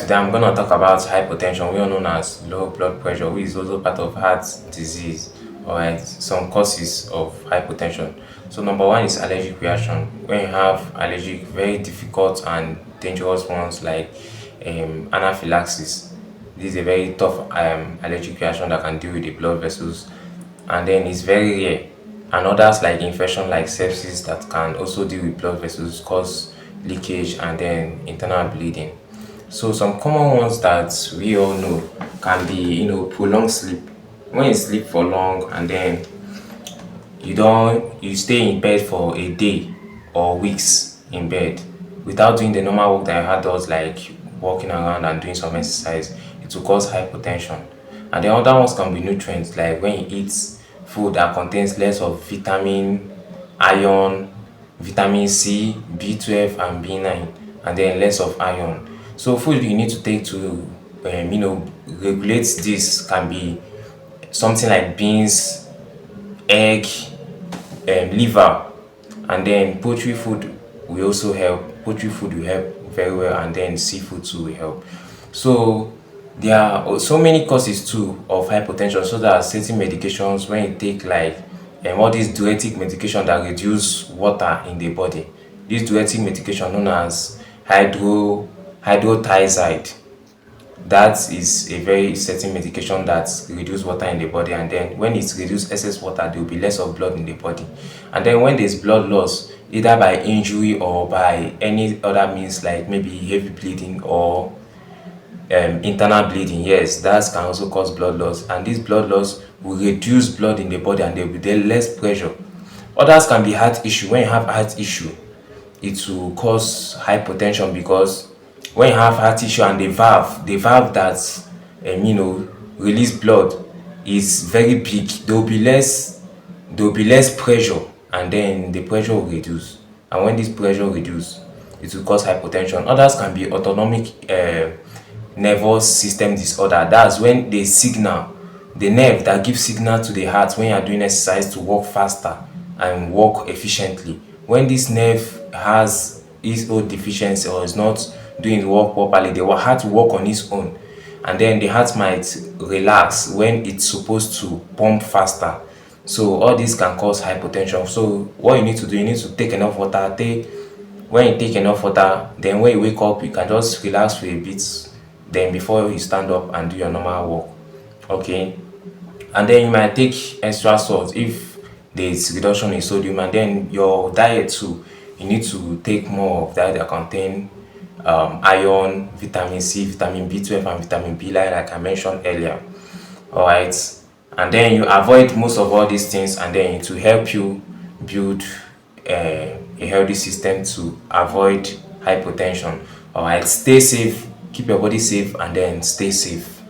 today I'm gonna talk about hypertension, we all known as low blood pressure, which is also part of heart disease. Alright, some causes of hypertension. So number one is allergic reaction. When you have allergic, very difficult and dangerous ones like anaphylaxis. This is a very tough allergic reaction that can deal with the blood vessels, and then it's very rare. And others like infection like sepsis that can also deal with blood vessels, cause leakage and then internal bleeding. So some common ones that we all know can be, prolonged sleep. When you sleep for long and then you stay in bed for a day or weeks in bed without doing the normal work that your heart does, like walking around and doing some exercise, it will cause hypotension. And the other ones can be nutrients, like when you eat food that contains less of vitamin, iron, vitamin C, B12 and B9, and then less of iron. So food you need to take to regulate this can be something like beans, egg, liver, and then poultry food will also help. Poultry food will help very well, and then seafood too will help. So there are so many causes too of hypertension. So there are certain medications when you take, like all these diuretic medication that reduce water in the body. This diuretic medication known as hydrotizide, that is a very certain medication that reduce water in the body, and then when it reduce excess water, there will be less of blood in the body. And then when there's blood loss, either by injury or by any other means, like maybe heavy bleeding or internal bleeding, yes, that can also cause blood loss, and this blood loss will reduce blood in the body and there will be less pressure. Others can be heart issue. When you have heart issue, it will cause hypertension, because when you have heart issue and the valve that release blood is very big, there will be less pressure, and then the pressure will reduce. And when this pressure reduce, it will cause hypertension. Others can be autonomic nervous system disorder. That's when the nerve that gives signal to the heart when you are doing exercise to work faster and work efficiently. When this nerve has its own deficiency or is not doing the work properly, the heart will work on its own, and then the heart might relax when it's supposed to pump faster. So all this can cause hypertension. So what you need to do, you need to take enough water. When you take enough water, then when you wake up, you can just relax for a bit, then before you stand up and do your normal work. Okay, and then you might take extra salt if there's reduction in sodium. And then your diet too, you need to take more of that contain iron, vitamin C, vitamin B12 and vitamin B, like I mentioned earlier. All right, and then you avoid most of all these things, and then to help you build a healthy system to avoid hypertension. All right, stay safe, keep your body safe, and then stay safe.